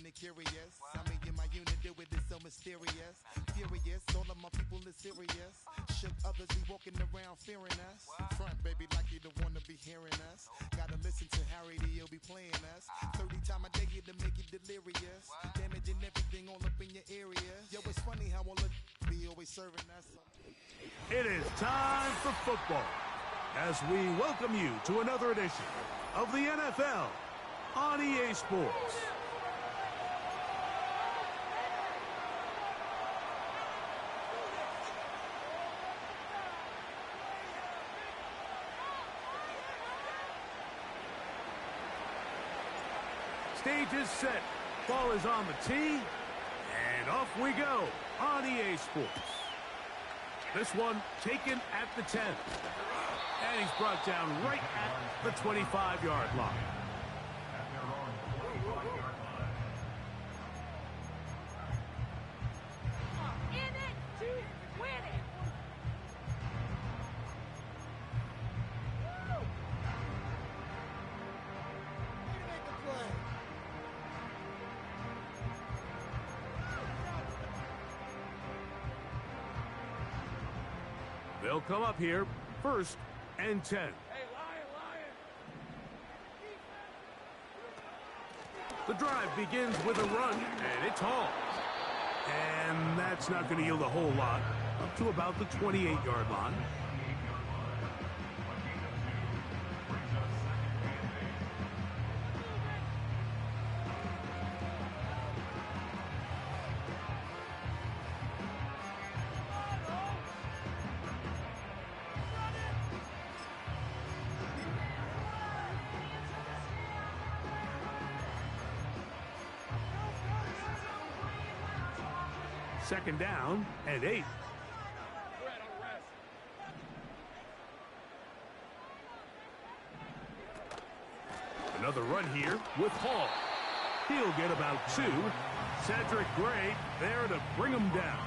it curious. I mean, in my unit do it is so mysterious. Furious, all of my people is serious. Shook others be walking around fearing us. Front, baby, like you don't wanna be hearing us. Gotta listen to Harry D.O. be playing us. 30 times a day to make it delirious. Damaging everything all up in your area. Yo, it's funny how all of be always serving us. It is time for football as we welcome you to another edition of the NFL on EA Sports. Stage is set, ball is on the tee, and off we go on EA Sports. This one taken at the 10. And he's brought down right at the 25-yard line. In it to win it. Woo! Way to make the play. They'll come up here, 1st and 10. Hey, Lion! The drive begins with a run, and it's hauled. And that's not going to yield a whole lot, up to about the 28-yard line. Second down and 8. Another run here with Hall. He'll get about 2. Cedric Gray there to bring him down.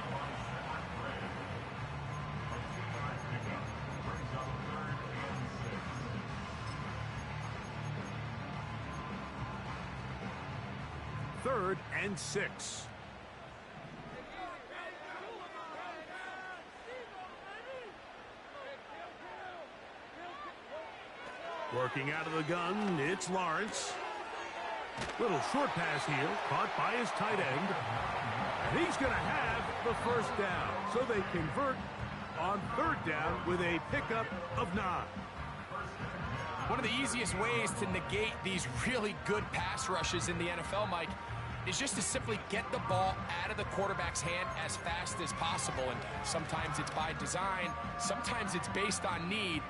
Third and 6. Working out of the gun, it's Lawrence. Little short pass here, caught by his tight end. And he's going to have the first down. So they convert on 3rd down with a pickup of 9. One of the easiest ways to negate these really good pass rushes in the NFL, Mike, is just to simply get the ball out of the quarterback's hand as fast as possible. And sometimes it's by design, sometimes it's based on need.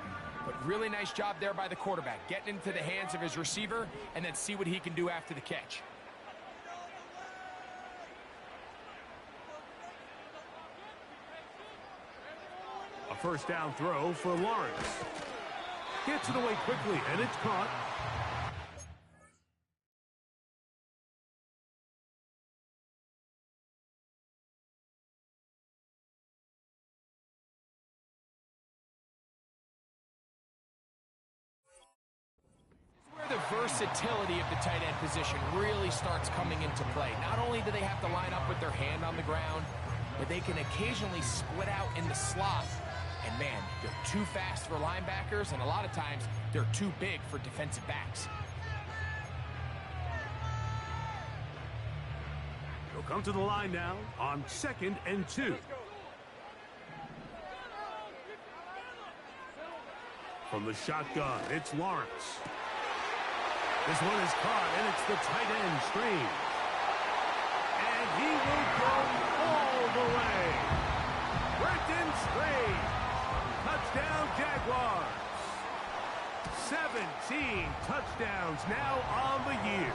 But really nice job there by the quarterback, getting into the hands of his receiver and then see what he can do after the catch. A first down throw for Lawrence. Gets it away quickly, and it's caught. The versatility of the tight end position really starts coming into play. Not only do they have to line up with their hand on the ground, but they can occasionally split out in the slot. And man, they're too fast for linebackers, and a lot of times they're too big for defensive backs. He'll come to the line now on 2nd and 2. From the shotgun, it's Lawrence. This one is caught, and it's the tight end screen. And he will go all the way. Brenton Strange. Touchdown, Jaguars. 17 touchdowns now on the year.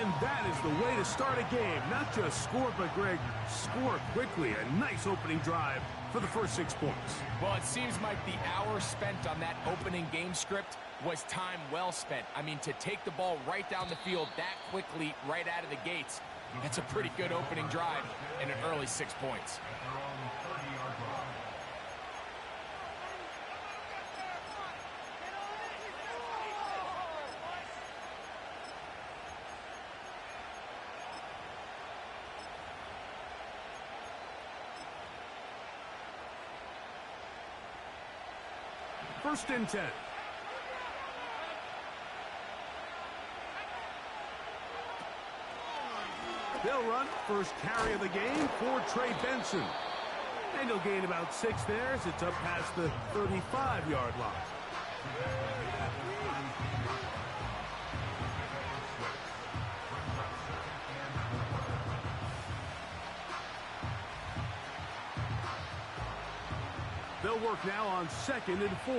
And that is the way to start a game. Not just score, but, Greg, score quickly. A nice opening drive for the first 6 points. Well, it seems like the hour spent on that opening game script was time well spent. I mean, to take the ball right down the field that quickly, right out of the gates, that's a pretty good opening drive and an early 6 points. 1st and 10. They'll run first carry of the game for Trey Benson. And he'll gain about 6 there as it's up past the 35-yard line. They'll work now on 2nd and 4.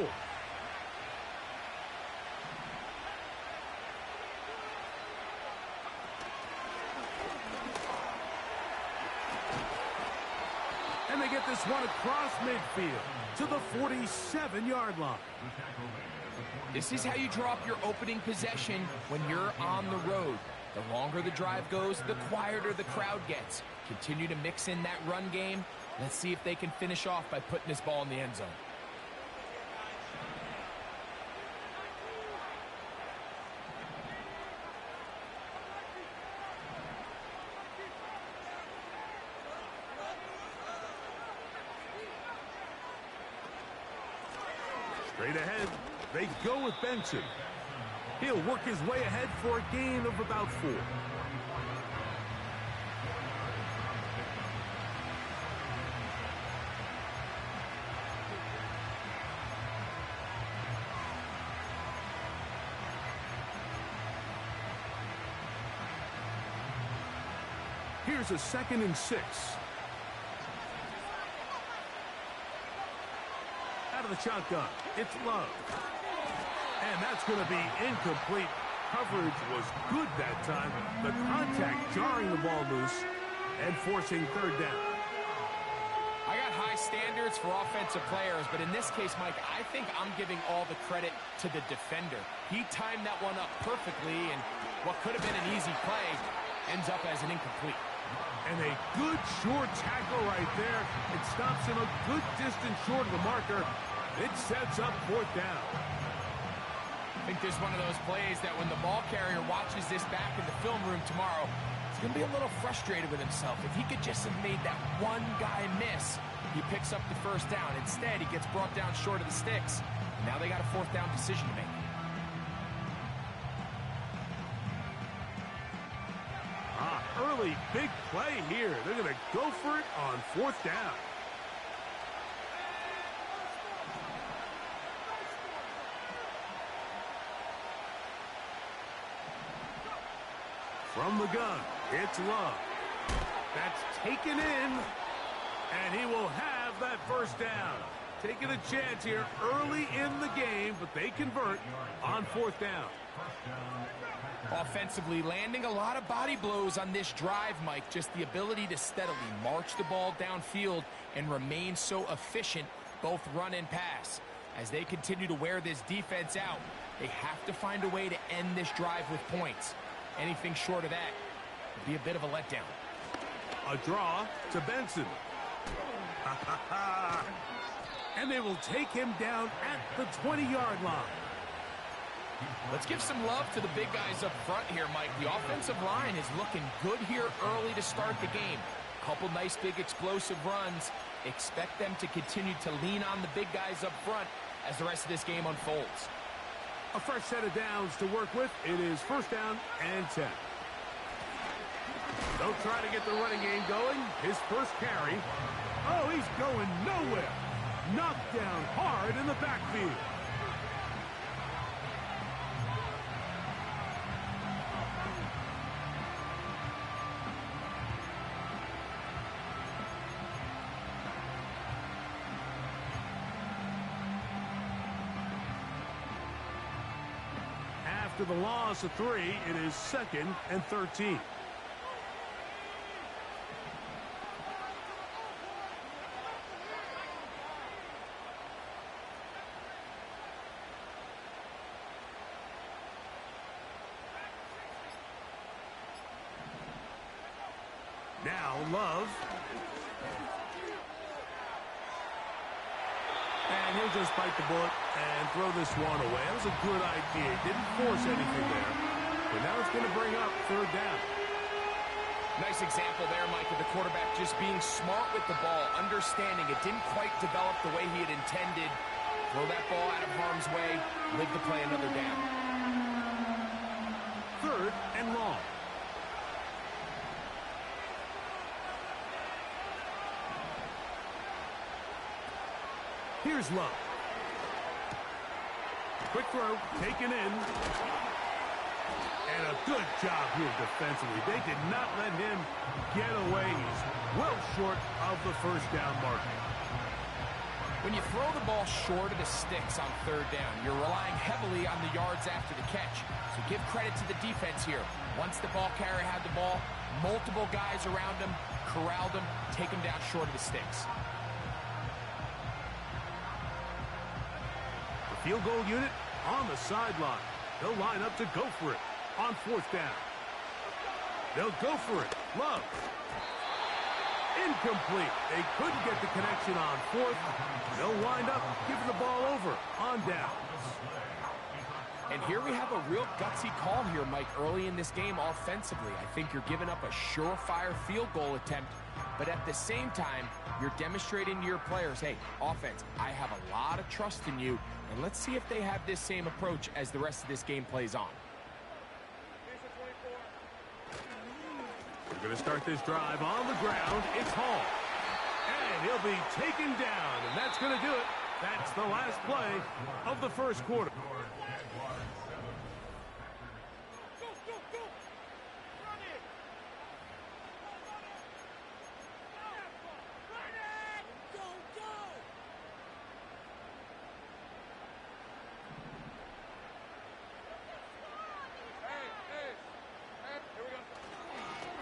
And they get this one across midfield to the 47-yard line. This is how you drop your opening possession when you're on the road. The longer the drive goes, the quieter the crowd gets. Continue to mix in that run game. Let's see if they can finish off by putting this ball in the end zone. Straight ahead, they go with Benson. He'll work his way ahead for a gain of about 4. Here's a 2nd and 6. Out of the shotgun, it's Love. And that's going to be incomplete. Coverage was good that time. The contact jarring the ball loose and forcing 3rd down. I got high standards for offensive players, but in this case, Mike, I think I'm giving all the credit to the defender. He timed that one up perfectly, and what could have been an easy play ends up as an incomplete. And a good short tackle right there. It stops him a good distance short of the marker. It sets up 4th down. I think this is one of those plays that when the ball carrier watches this back in the film room tomorrow, he's going to be a little frustrated with himself. If he could just have made that one guy miss, he picks up the 1st down. Instead, he gets brought down short of the sticks. Now they got a 4th down decision to make. Early big play here. They're going to go for it on 4th down. From the gun, it's Love. That's taken in, and he will have that 1st down. Taking a chance here early in the game, but they convert on 4th down. Offensively, landing a lot of body blows on this drive, Mike. Just the ability to steadily march the ball downfield and remain so efficient, both run and pass. As they continue to wear this defense out, they have to find a way to end this drive with points. Anything short of that would be a bit of a letdown. A draw to Benson. And they will take him down at the 20-yard line. Let's give some love to the big guys up front here, Mike. The offensive line is looking good here early to start the game. Couple nice big explosive runs. Expect them to continue to lean on the big guys up front as the rest of this game unfolds. A fresh set of downs to work with. It is 1st down and 10. They'll try to get the running game going. His 1st carry. Oh, he's going nowhere. Knocked down hard in the backfield. After the loss of 3, it is 2nd and 13. Now Love. And he'll just bite the bullet and throw this one away. That was a good idea. Didn't force anything there. But now it's going to bring up 3rd down. Nice example there, Mike, of the quarterback just being smart with the ball, understanding it didn't quite develop the way he had intended. Throw that ball out of harm's way, live to play another down. 3rd and long. Here's Love. Quick throw, taken in. And a good job here defensively. They did not let him get away. He's well short of the first down marker. When you throw the ball short of the sticks on 3rd down, you're relying heavily on the yards after the catch. So give credit to the defense here. Once the ball carrier had the ball, multiple guys around him, corralled him, take him down short of the sticks. The field goal unit on the sideline. They'll line up to go for it on 4th down. They'll go for it. Love. Incomplete. They couldn't get the connection on 4th. They'll wind up giving the ball over on downs. And here we have a real gutsy call here, Mike, early in this game offensively. I think you're giving up a surefire field goal attempt, but at the same time, you're demonstrating to your players, hey, offense, I have a lot of trust in you, and let's see if they have this same approach as the rest of this game plays on. We're going to start this drive on the ground. It's Hall. And he'll be taken down, and that's going to do it. That's the last play of the first quarter.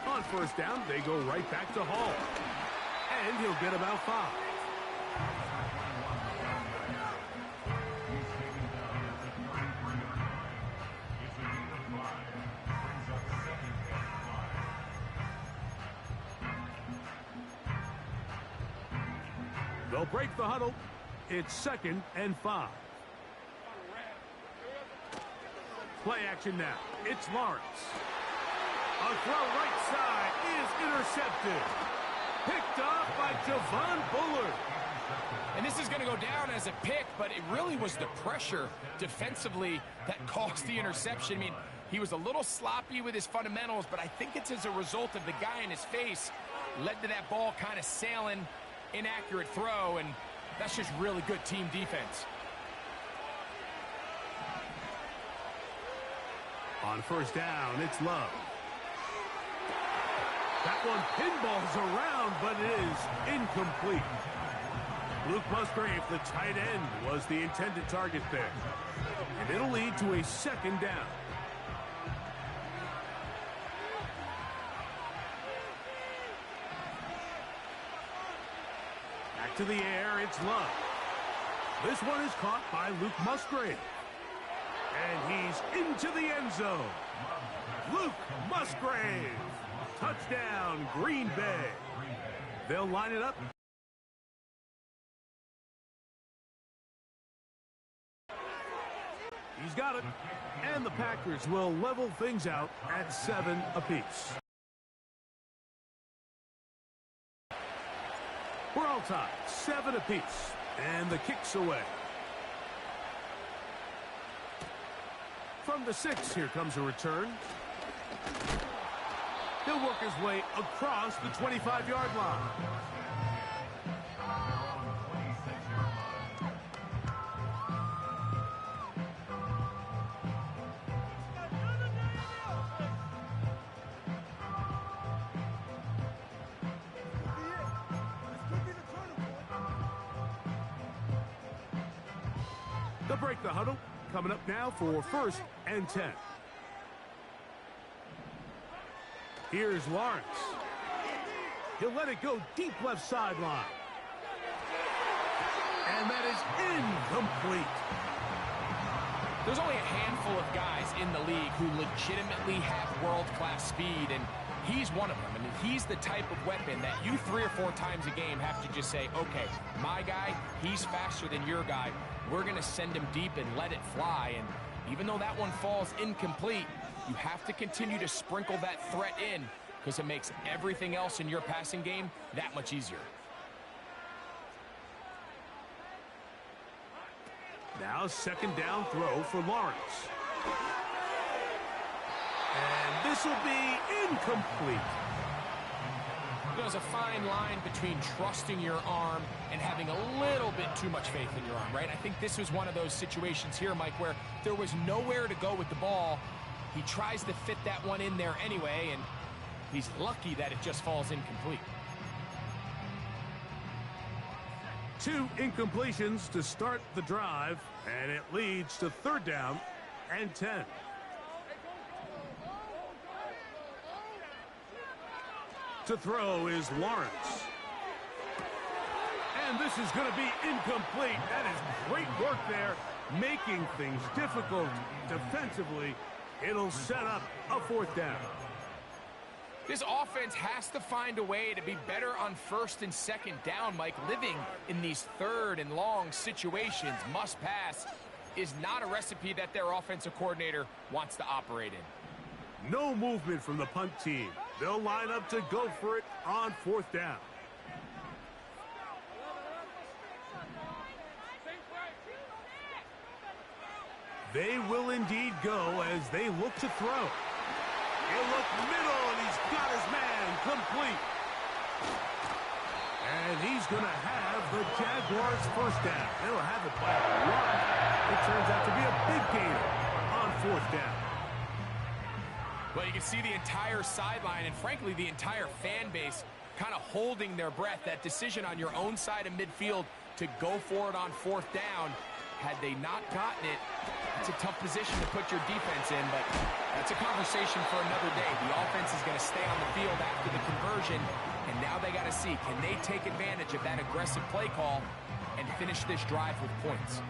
On 1st down, they go right back to Hall. And he'll get about 5. They'll break the huddle. It's 2nd and 5. Play action now. It's Lawrence. A throw right side is intercepted. Picked off by Javon Bullard. And this is going to go down as a pick, but it really was the pressure defensively that caused the interception. I mean, he was a little sloppy with his fundamentals, but I think it's as a result of the guy in his face led to that ball kind of sailing, inaccurate throw, and that's just really good team defense. On 1st down, it's Love. That one pinballs around, but it is incomplete. Luke Musgrave, the tight end, was the intended target there. And it'll lead to a 2nd down. Back to the air, it's Love. This one is caught by Luke Musgrave. And he's into the end zone. Luke Musgrave. Touchdown, Green Bay. They'll line it up. He's got it. And the Packers will level things out at 7 apiece. We're all tied, 7 apiece. And the kick's away. From the 6, here comes a return. He'll work his way across the 25-yard line. They'll break the huddle. Coming up now for 1st and 10. Here's Lawrence. He'll let it go deep left sideline. And that is incomplete. There's only a handful of guys in the league who legitimately have world-class speed, and he's one of them. I mean, he's the type of weapon that you 3 or 4 times a game have to just say, okay, my guy, he's faster than your guy. We're going to send him deep and let it fly. And even though that one falls incomplete, you have to continue to sprinkle that threat in because it makes everything else in your passing game that much easier. Now second down throw for Lawrence. And this will be incomplete. There's a fine line between trusting your arm and having a little bit too much faith in your arm, right? I think this was one of those situations here, Mike, where there was nowhere to go with the ball. He tries to fit that one in there anyway, and he's lucky that it just falls incomplete. 2 incompletions to start the drive, and it leads to third down and 10. To throw is Lawrence. And this is going to be incomplete. That is great work there, making things difficult defensively. It'll set up a fourth down. This offense has to find a way to be better on first and second down, Mike. Living in these third and long situations, must pass, is not a recipe that their offensive coordinator wants to operate in. No movement from the punt team. They'll line up to go for it on fourth down. They will indeed go as they look to throw. He'll look middle, and he's got his man complete. And he's going to have the Jaguars first down. They'll have it by a lot. It turns out to be a big gainer on fourth down. Well, you can see the entire sideline and, frankly, the entire fan base kind of holding their breath. That decision on your own side of midfield to go for it on fourth down, had they not gotten it, it's a tough position to put your defense in, but that's a conversation for another day. The offense is going to stay on the field after the conversion, and now they got to see, can they take advantage of that aggressive play call and finish this drive with points?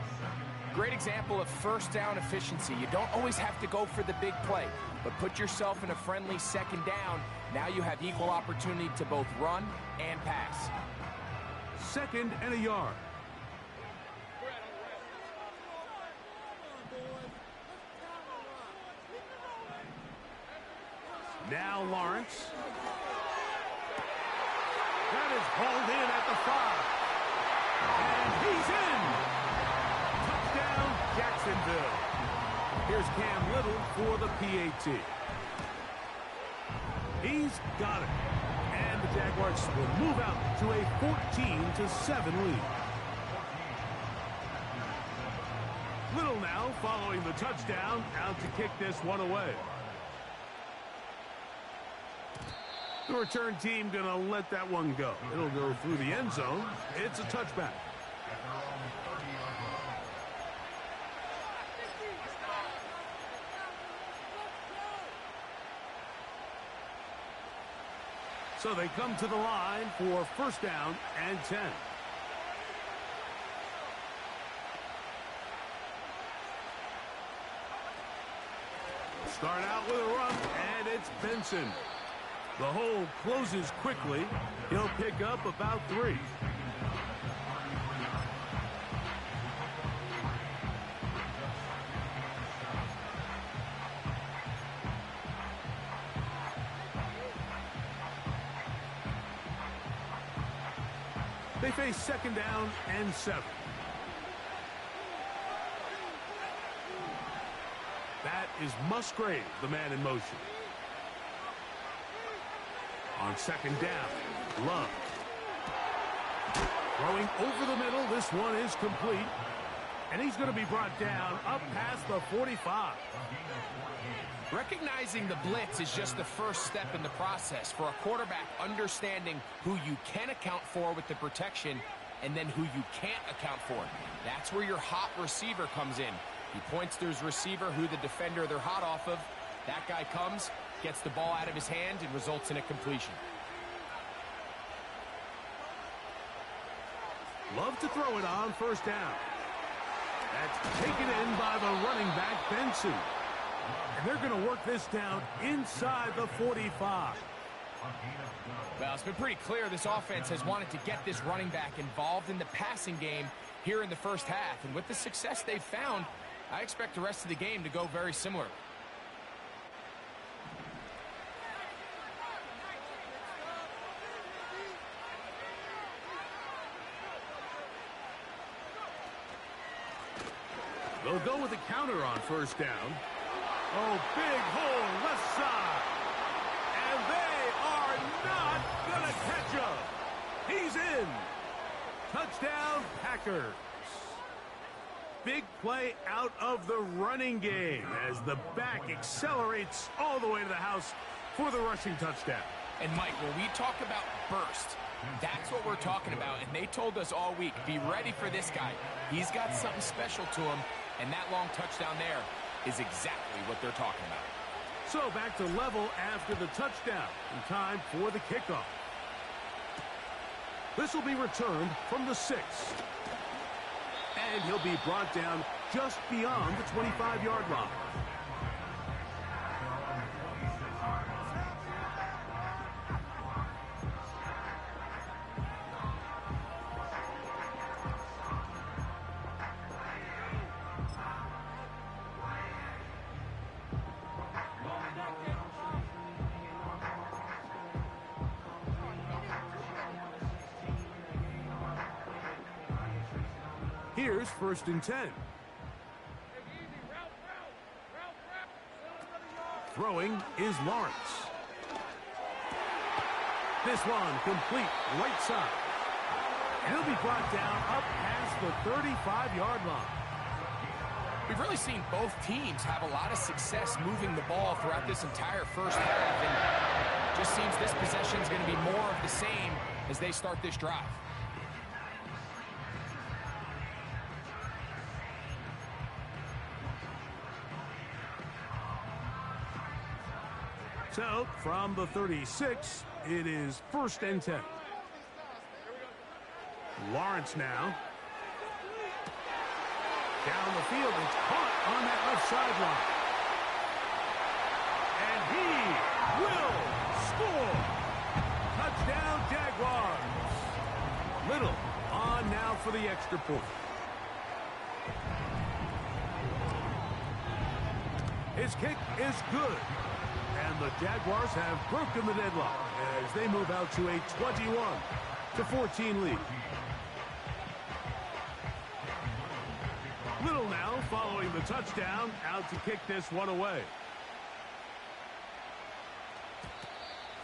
Great example of first down efficiency. You don't always have to go for the big play, but put yourself in a friendly second down. Now you have equal opportunity to both run and pass. Second and a yard. Now Lawrence. That is hauled in at the 5. And he's in. Touchdown, Jacksonville. Here's Cam Little for the PAT. He's got it. And the Jaguars will move out to a 14-7 lead. Little now following the touchdown, out to kick this one away. The return team going to let that one go. It'll go through the end zone. It's a touchback. So they come to the line for first down and 10. Start out with a run, and it's Benson. The hole closes quickly. He'll pick up about 3. They face second down and 7. That is Musgrave, the man in motion. On second down, Love. Throwing over the middle, this one is complete. And he's going to be brought down up past the 45. Recognizing the blitz is just the first step in the process for a quarterback, understanding who you can account for with the protection and then who you can't account for. That's where your hot receiver comes in. He points to his receiver, who the defender they're hot off of. That guy comes, gets the ball out of his hand, and results in a completion. Love to throw it on first down. That's taken in by the running back, Benson. And they're going to work this down inside the 45. Well, it's been pretty clear this offense has wanted to get this running back involved in the passing game here in the first half. And with the success they've found, I expect the rest of the game to go very similar. They'll go with a counter on first down. Oh, big hole left side. And they are not going to catch him. He's in. Touchdown, Packers. Big play out of the running game as the back accelerates all the way to the house for the rushing touchdown. And, Mike, when we talk about burst, that's what we're talking about. And they told us all week, be ready for this guy. He's got something special to him, and that long touchdown there is exactly what they're talking about. So back to level after the touchdown, and time for the kickoff. This will be returned from the 6. And he'll be brought down just beyond the 25-yard line. Here's 1st and 10. Throwing is Lawrence. This one complete right side. And he'll be brought down up past the 35-yard line. We've really seen both teams have a lot of success moving the ball throughout this entire first half. And it just seems this possession is going to be more of the same as they start this drive. So, from the 36, it is 1st and 10. Lawrence now. Down the field, it's caught on that left sideline. And he will score. Touchdown, Jaguars. Little on now for the extra point. His kick is good. And the Jaguars have broken the deadlock as they move out to a 21-14 lead. Little now following the touchdown, out to kick this one away.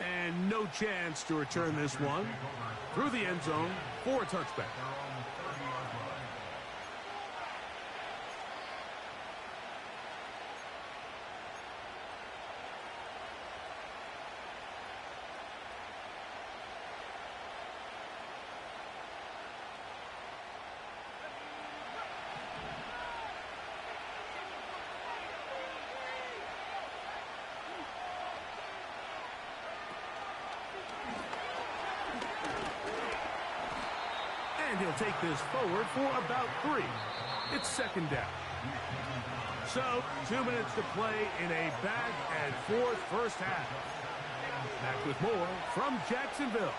And no chance to return this one through the end zone for a touchback. And he'll take this forward for about 3. It's 2nd down. So, 2 minutes to play in a back-and-forth first half. Back with more from Jacksonville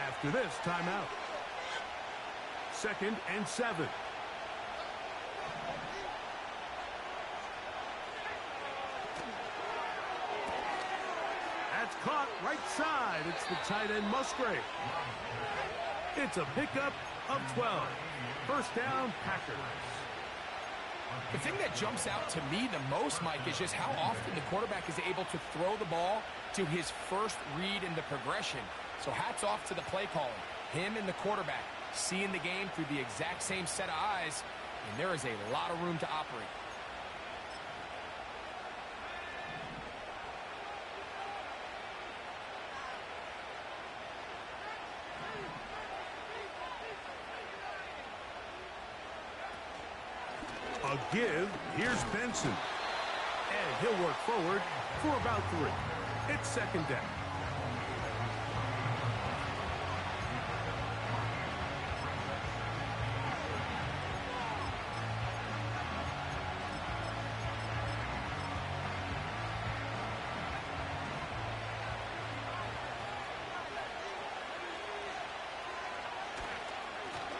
after this timeout. 2nd and 7. That's caught right side. It's the tight end Musgrave. It's a pickup of 12. 1st down, Packers. The thing that jumps out to me the most, Mike, is just how often the quarterback is able to throw the ball to his first read in the progression. So hats off to the play calling. Him and the quarterback seeing the game through the exact same set of eyes, and there is a lot of room to operate. A give. Here's Benson. And he'll work forward for about 3. It's 2nd down.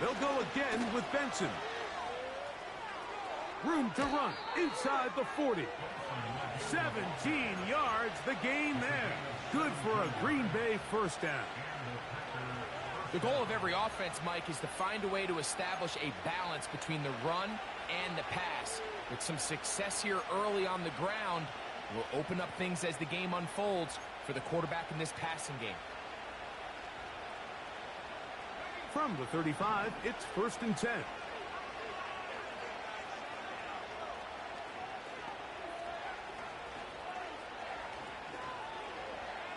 They'll go again with Benson. Room to run inside the 40. 17 yards, the gain there. Good for a Green Bay 1st down. The goal of every offense, Mike, is to find a way to establish a balance between the run and the pass. With some success here early on the ground, will open up things as the game unfolds for the quarterback in this passing game. From the 35, it's 1st and 10.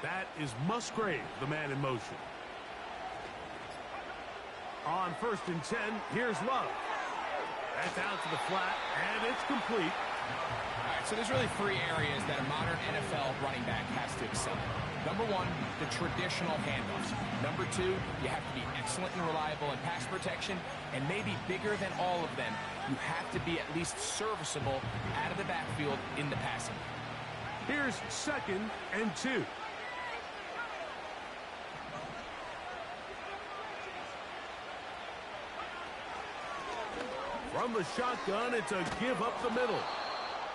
That is Musgrave, the man in motion. On 1st and 10, here's Love. That's out to the flat, and it's complete. All right, so there's really 3 areas that a modern NFL running back has to excel in. Number 1, the traditional handoffs. Number 2, you have to be excellent and reliable in pass protection, and maybe bigger than all of them, you have to be at least serviceable out of the backfield in the passing. Here's 2nd and 2. From the shotgun, it's a give up the middle.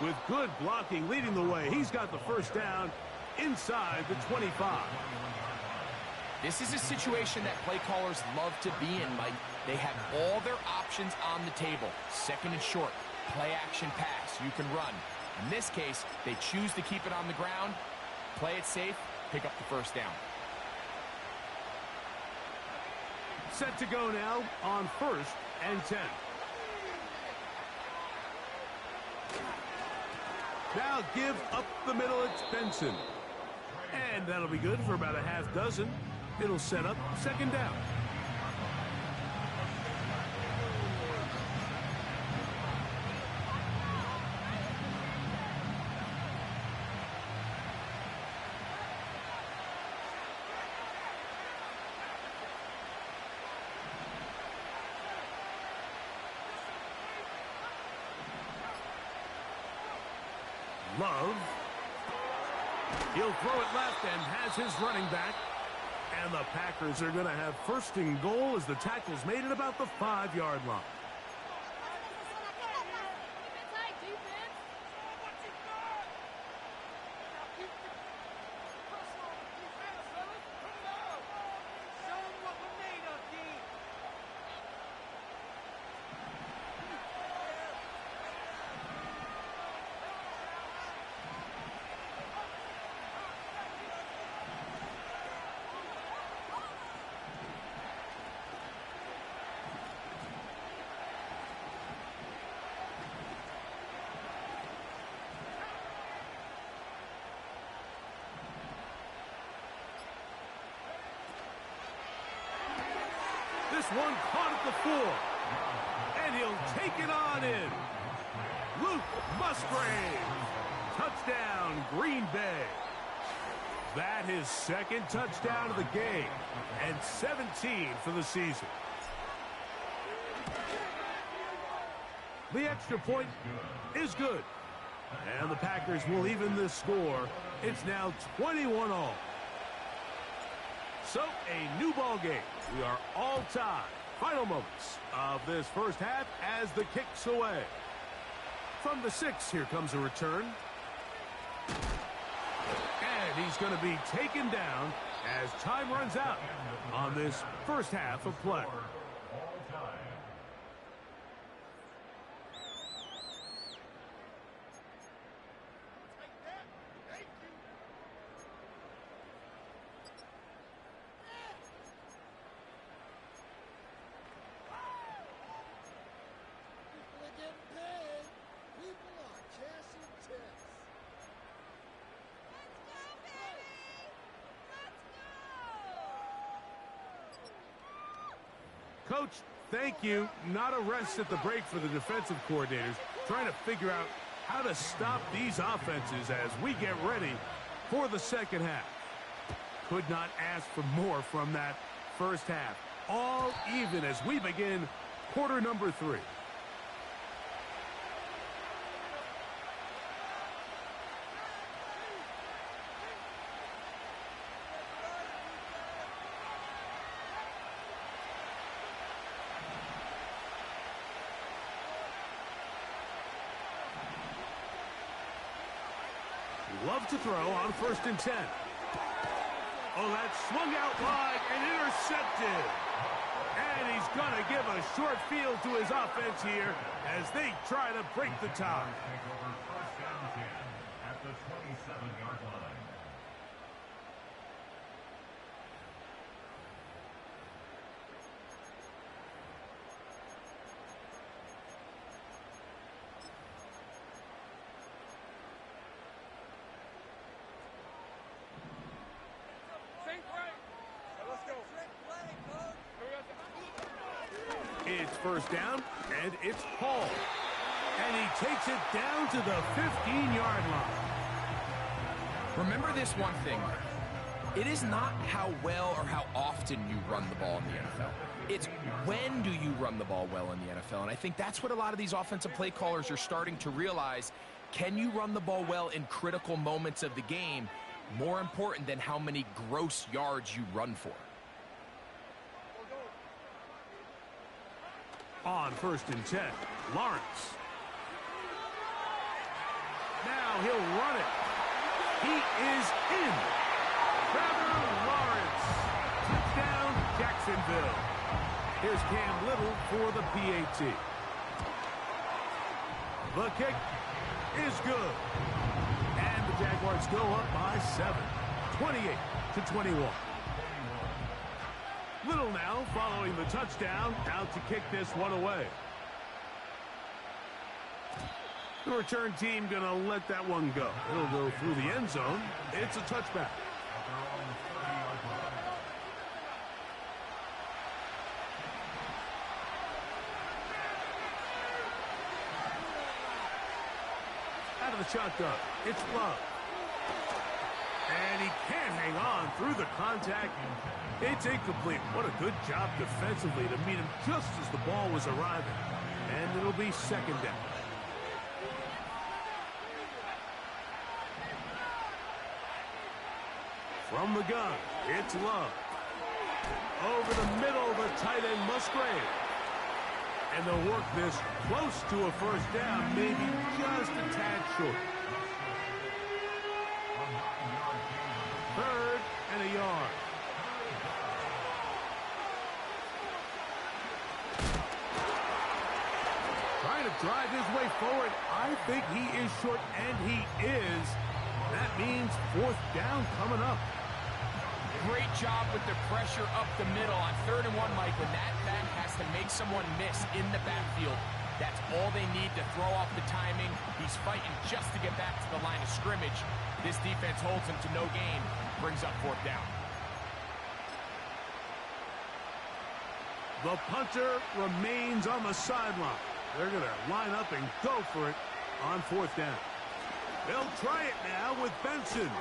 With good blocking leading the way, he's got the first down inside the 25. This is a situation that play callers love to be in, Mike. They have all their options on the table. 2nd and short, play action pass, you can run. In this case, they choose to keep it on the ground, play it safe, pick up the first down. Set to go now on 1st and 10. Now give up the middle, it's Benson. And that'll be good for about a half dozen. It'll set up 2nd down. Love. He'll throw it left and has his running back. And the Packers are going to have 1st and goal as the tackle's made at about the 5-yard line. This one caught at the 4. And he'll take it on in. Luke Musgrave. Touchdown, Green Bay. That is 2nd touchdown of the game. And 17 for the season. The extra point is good. And the Packers will even this score. It's now 21-all. So, a new ball game. We are all tied. Final moments of this first half as the kick's away. From the 6, here comes a return. And he's going to be taken down as time runs out on this first half of play. Coach, thank you. Not a rest at the break for the defensive coordinators, trying to figure out how to stop these offenses as we get ready for the second half. Could not ask for more from that first half. All even as we begin quarter number 3. Love to throw on 1st and 10. Oh, that swung out wide and intercepted. And he's going to give a short field to his offense here as they try to break the tie. First down 10 at the 27-yard line. It's first down, and it's Hall. And he takes it down to the 15-yard line. Remember this one thing. It is not how well or how often you run the ball in the NFL. It's when do you run the ball well in the NFL. And I think that's what a lot of these offensive play callers are starting to realize. Can you run the ball well in critical moments of the game? More important than how many gross yards you run for. On first and 10, Lawrence. Now he'll run it. He is in. Trevor Lawrence. Touchdown, Jacksonville. Here's Cam Little for the PAT. The kick is good. And the Jaguars go up by 7, 28-21. Little now following the touchdown, out to kick this one away. The return team going to let that one go. It'll go through the end zone. It's a touchback. Out of the shotgun, it's Love. And he can't hang on through the contact. It's incomplete. What a good job defensively to meet him just as the ball was arriving. And it'll be second down. From the gun, it's Love. Over the middle, the tight end Musgrave. And they'll work this close to a first down, maybe just a tad short. Third and a yard. Trying to drive his way forward. I think he is short, and he is. That means fourth down coming up. Great job with the pressure up the middle on 3rd and 1, Mike. When that back has to make someone miss in the backfield, that's all they need to throw off the timing. He's fighting just to get back to the line of scrimmage. This defense holds him to no gain, brings up fourth down. The punter remains on the sideline. They're going to line up and go for it on fourth down. They'll try it now with Benson.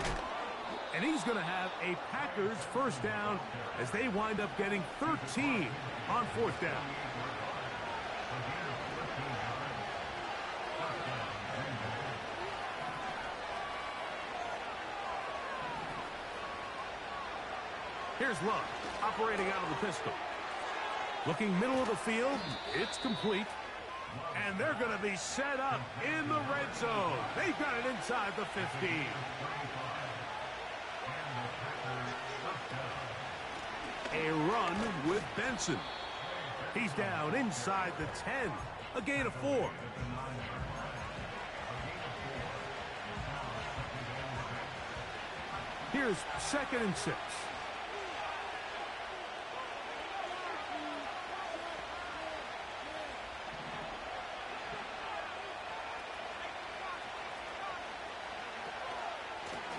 And he's going to have a Packers first down as they wind up getting 13 on fourth down. Here's Love, operating out of the pistol. Looking middle of the field, it's complete. And they're going to be set up in the red zone. They've got it inside the 15. A run with Benson. He's down inside the 10. A gain of 4. Here's 2nd and 6.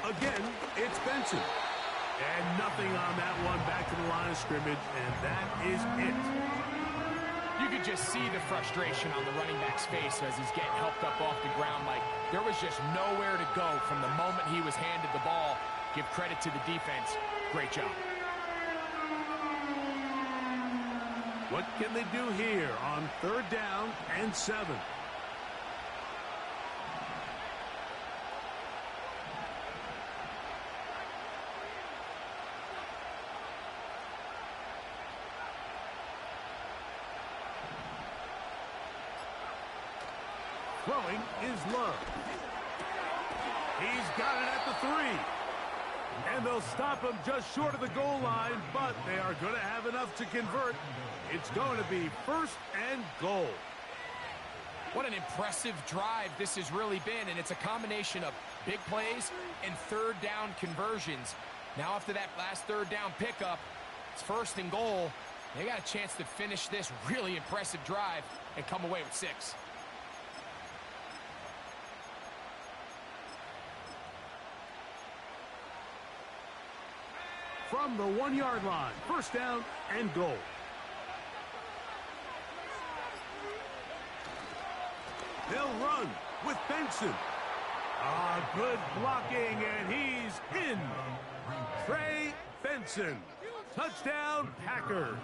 Again, it's Benson. And nothing on that one, back to the line of scrimmage, and that is it. You could just see the frustration on the running back's face as he's getting helped up off the ground. Like, there was just nowhere to go from the moment he was handed the ball. Give credit to the defense. Great job. What can they do here on 3rd down and 7? Throwing is Love. He's got it at the 3. And they'll stop him just short of the goal line, but they are going to have enough to convert. It's going to be 1st and goal. What an impressive drive this has really been, and it's a combination of big plays and 3rd down conversions. Now after that last 3rd down pickup, it's 1st and goal. They got a chance to finish this really impressive drive and come away with 6. From the 1-yard line, 1st down and goal. They'll run with Benson. Good blocking, and he's in. Trey Benson. Touchdown, Packers.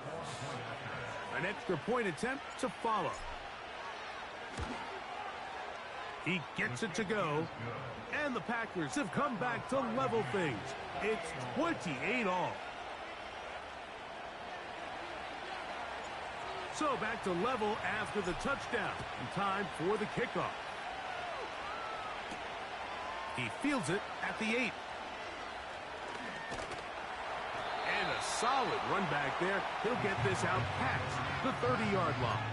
An extra point attempt to follow. He gets it to go, and the Packers have come back to level things. It's 28 all. So back to level after the touchdown. And time for the kickoff. He fields it at the 8. And a solid run back there. He'll get this out past the 30-yard line.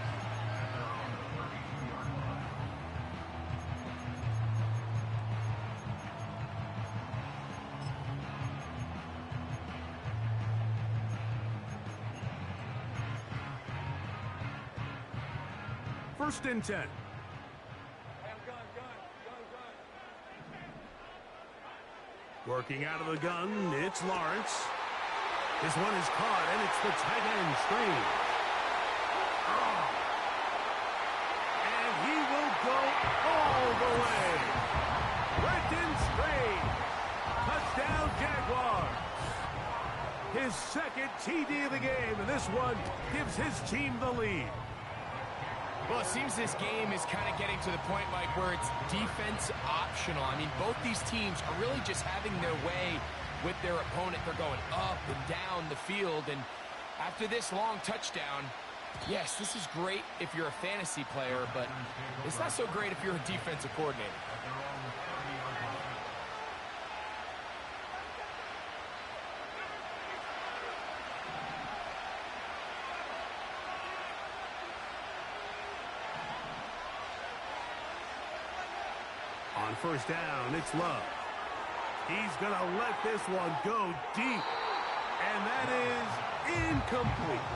First and 10. Working out of the gun, it's Lawrence. This one is caught, and it's the tight end screen. And he will go all the way. Brenton straight. Touchdown, Jaguars. His 2nd TD of the game, and this one gives his team the lead. Well, it seems this game is kind of getting to the point, Mike, where it's defense optional. I mean, both these teams are really just having their way with their opponent. They're going up and down the field, and after this long touchdown, yes, this is great if you're a fantasy player, but it's not so great if you're a defensive coordinator. On 1st down, it's Love. He's going to let this one go deep. And that is incomplete.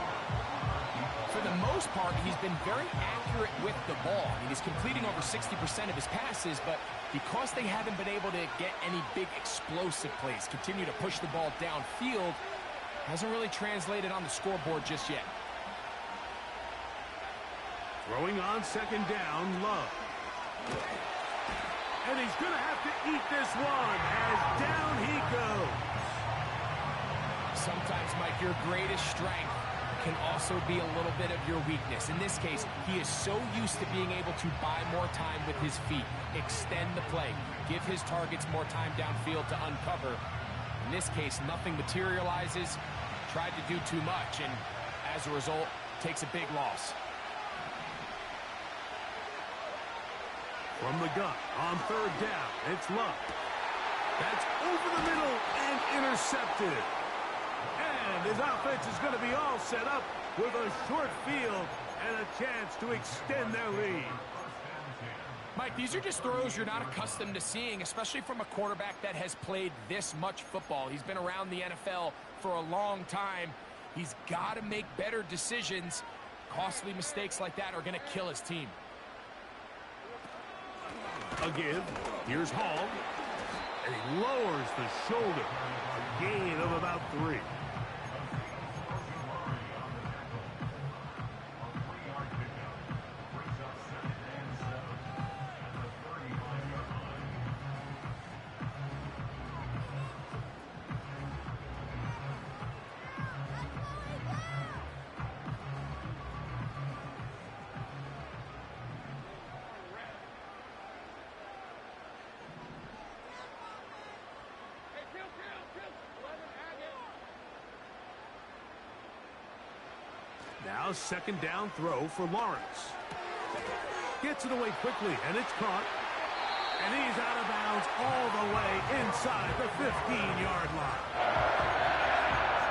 For the most part, he's been very accurate with the ball. I mean, he's completing over 60% of his passes, but because they haven't been able to get any big explosive plays, continue to push the ball downfield, hasn't really translated on the scoreboard just yet. Throwing on 2nd down, Love. And he's going to have to eat this one as down he goes. Sometimes, Mike, your greatest strength can also be a little bit of your weakness. In this case, he is so used to being able to buy more time with his feet, extend the play, give his targets more time downfield to uncover. In this case, nothing materializes, tried to do too much, and as a result, takes a big loss. From the gun, on 3rd down, it's Love. That's over the middle and intercepted. And his offense is going to be all set up with a short field and a chance to extend their lead. Mike, these are just throws you're not accustomed to seeing, especially from a quarterback that has played this much football. He's been around the NFL for a long time. He's got to make better decisions. Costly mistakes like that are going to kill his team. A give. Here's Hall. And he lowers the shoulder. A gain of about 3. Now 2nd down throw for Lawrence. Gets it away quickly, and it's caught. And he's out of bounds all the way inside the 15-yard line.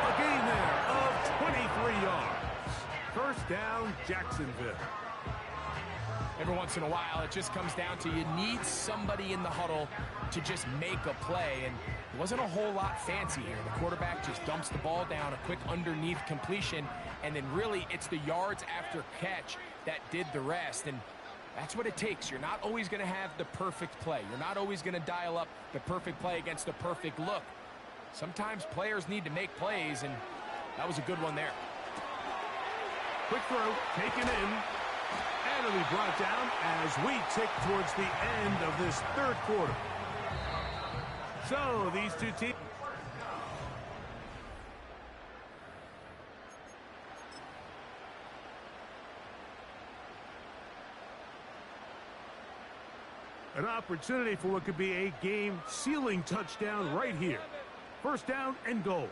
A gain there of 23 yards. First down, Jacksonville. Every once in a while, it just comes down to you need somebody in the huddle to just make a play. And it wasn't a whole lot fancy here. The quarterback just dumps the ball down, a quick underneath completion, and then really it's the yards after catch that did the rest. And that's what it takes. You're not always going to have the perfect play. You're not always going to dial up the perfect play against the perfect look. Sometimes players need to make plays, and that was a good one there. Quick throw, taken in. And it'll be brought down as we tick towards the end of this third quarter. So these two teams. An opportunity for what could be a game-sealing touchdown right here. First down and goal.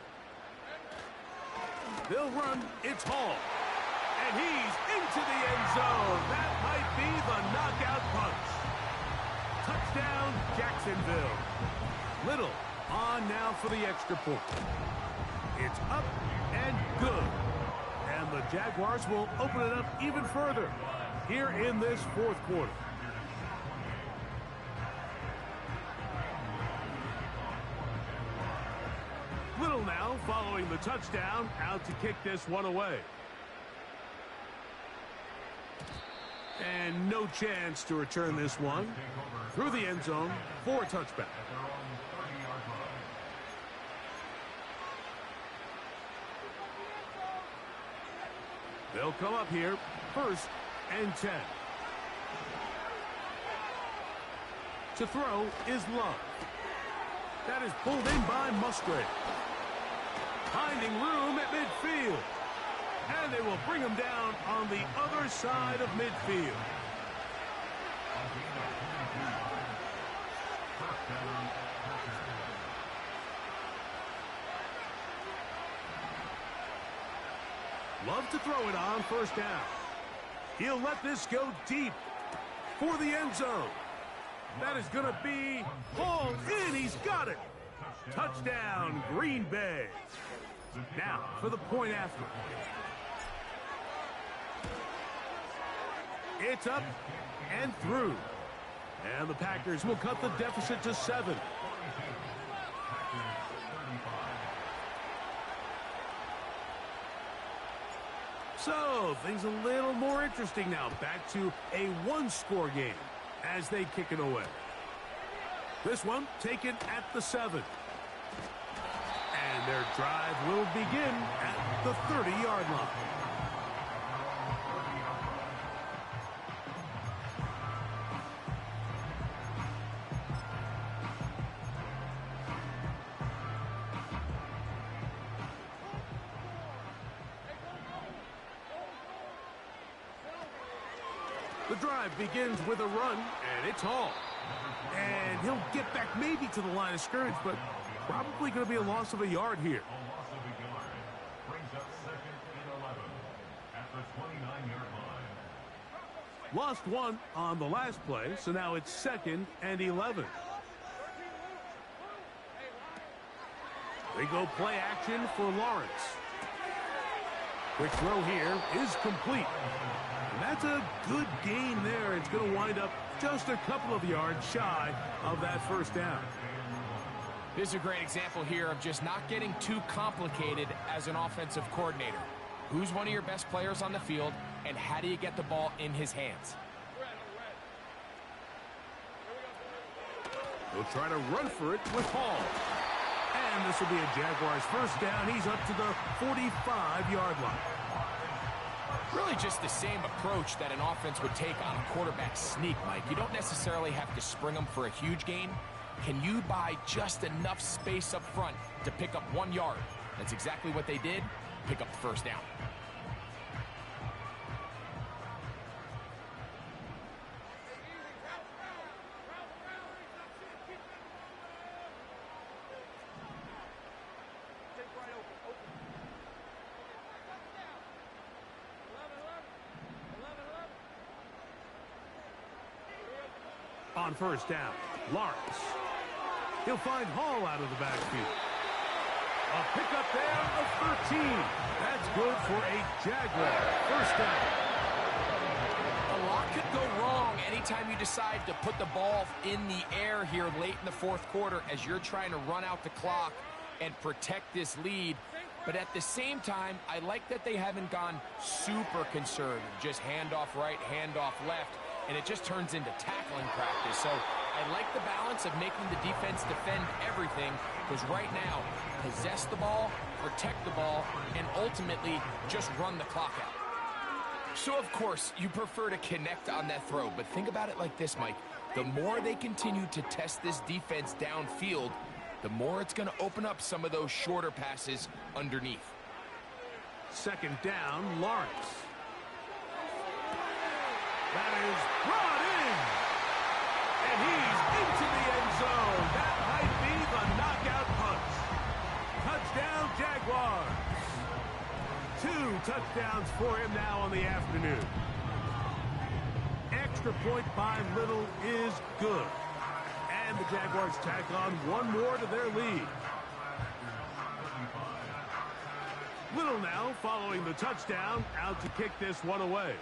They'll run. It's Hall. And he's into the end zone. That might be the knockout punch. Touchdown, Jacksonville. Little on now for the extra point. It's up and good. And the Jaguars will open it up even further here in this fourth quarter. Little now following the touchdown, out to kick this one away. And no chance to return this one through the end zone for a touchback. They'll come up here, 1st and 10. To throw is Love. That is pulled in by Musgrave. Finding room at midfield. And they will bring him down on the other side of midfield. Love to throw it on first down. He'll let this go deep for the end zone. That is going to be hauled in. He's got it. Touchdown, Green Bay. Now for the point after. It's up and through. And the Packers will cut the deficit to 7. So, things a little more interesting now. Back to a one-score game as they kick it away. This one taken at the 7. And their drive will begin at the 30-yard line. The drive begins with a run, and it's Hall. And he'll get back maybe to the line of scrimmage, but probably going to be a loss of a yard here. Brings up 2nd and 11 at the 29-yard line. Lost one on the last play, so now it's 2nd and 11. They go play action for Lawrence. Quick throw here is complete. And that's a good gain there. It's going to wind up just a couple of yards shy of that first down. This is a great example here of just not getting too complicated as an offensive coordinator. Who's one of your best players on the field, and how do you get the ball in his hands? They'll try to run for it with Hall. And this will be a Jaguars first down. He's up to the 45-yard line. Really just the same approach that an offense would take on a quarterback sneak, Mike. You don't necessarily have to spring them for a huge gain. Can you buy just enough space up front to pick up 1 yard? That's exactly what they did. Pick up the first down. On first down, Lawrence. He'll find Hall out of the backfield. A pickup there of 13. That's good for a Jaguar. First down. A lot could go wrong anytime you decide to put the ball in the air here late in the fourth quarter as you're trying to run out the clock and protect this lead. But at the same time, I like that they haven't gone super conservative. Just handoff right, handoff left, and it just turns into tackling practice. So I like the balance of making the defense defend everything, because right now, possess the ball, protect the ball, and ultimately just run the clock out. So, of course, you prefer to connect on that throw, but think about it like this, Mike. The more they continue to test this defense downfield, the more it's going to open up some of those shorter passes underneath. Second down, Lawrence. That is brought in. And he's into the end zone. That might be the knockout punch. Touchdown, Jaguars. 2 touchdowns for him now on the afternoon. Extra point by Little is good. And the Jaguars tack on one more to their lead. Little now following the touchdown, out to kick this one away.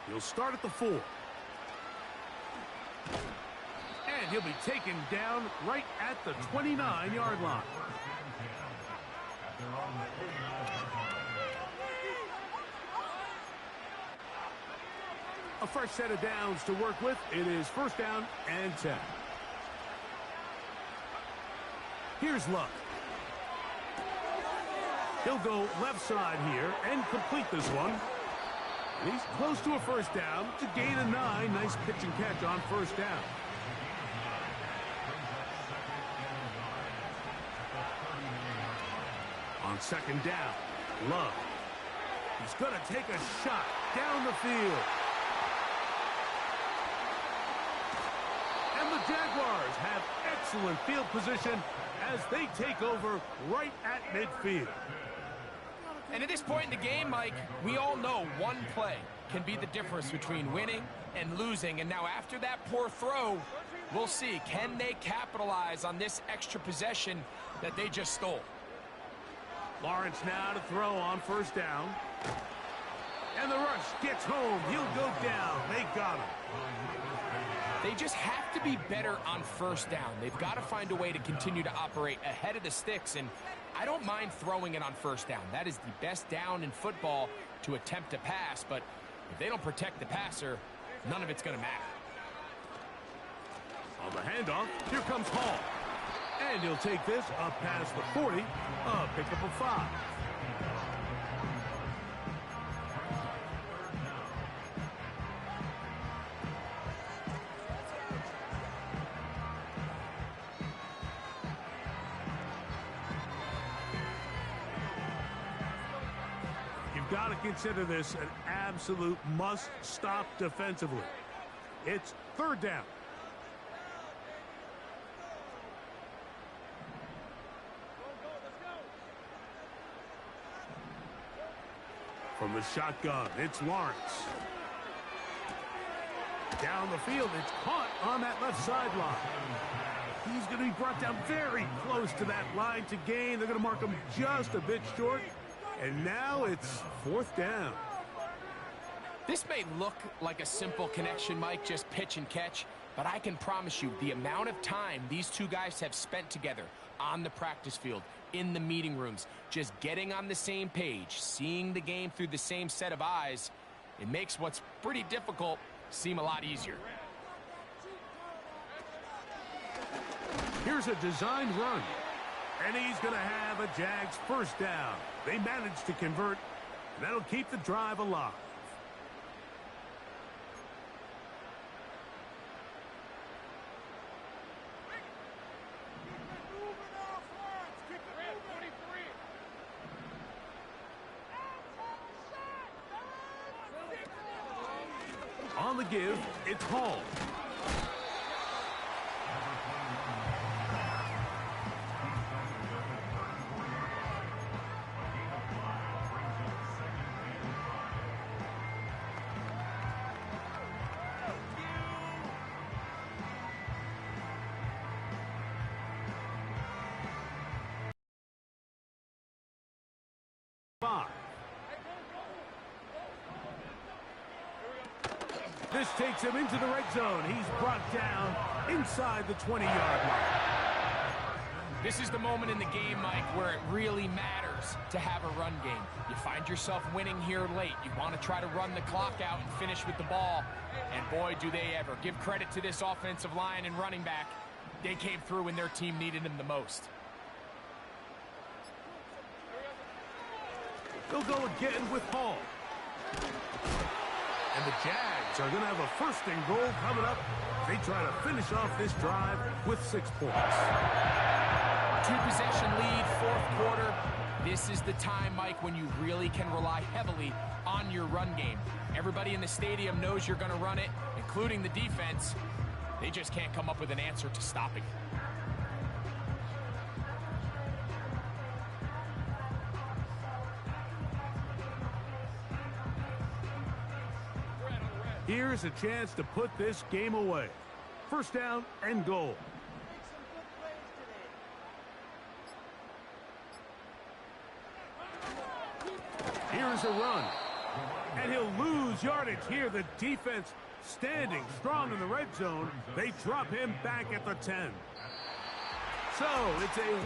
He'll start at the 4. And he'll be taken down right at the 29-yard line. A fresh set of downs to work with. It is first down and 10. Here's Luck. He'll go left side here and complete this one. And he's close to a first down. It's a gain of 9. Nice pitch and catch on first down. On second down, Love. He's going to take a shot down the field. And the Jaguars have excellent field position as they take over right at midfield. And at this point in the game, Mike, we all know one play can be the difference between winning and losing. And now after that poor throw, we'll see, can they capitalize on this extra possession that they just stole? Lawrence now to throw on first down. And the rush gets home. He'll go down. They got him. They just have to be better on first down. They've got to find a way to continue to operate ahead of the sticks. And I don't mind throwing it on first down. That is the best down in football to attempt to pass. But if they don't protect the passer, none of it's going to matter. On the handoff, here comes Hall. And he'll take this up past the 40, a pickup of 5. You've got to consider this an absolute must-stop defensively. It's third down. From the shotgun, it's Lawrence. Down the field, it's caught on that left sideline. He's going to be brought down very close to that line to gain. They're going to mark him just a bit short. And now it's fourth down. This may look like a simple connection, Mike, just pitch and catch. But I can promise you the amount of time these two guys have spent together on the practice field, in the meeting rooms, just getting on the same page, seeing the game through the same set of eyes, it makes what's pretty difficult seem a lot easier. Here's a designed run. And he's going to have a Jags first down. They managed to convert, and that'll keep the drive alive. On the give, it's Hall. This takes him into the red zone. He's brought down inside the 20-yard line. This is the moment in the game, Mike, where it really matters to have a run game. You find yourself winning here late. You want to try to run the clock out and finish with the ball. And boy, do they ever. Give credit to this offensive line and running back. They came through when their team needed them the most. They'll go again with Hall. And the Jags are going to have a first and goal coming up. They try to finish off this drive with 6 points. 2-possession lead, fourth quarter. This is the time, Mike, when you really can rely heavily on your run game. Everybody in the stadium knows you're going to run it, including the defense. They just can't come up with an answer to stopping it. Here's a chance to put this game away. First down and goal. Here's a run. And he'll lose yardage here. The defense standing strong in the red zone. They drop him back at the 10. So it's a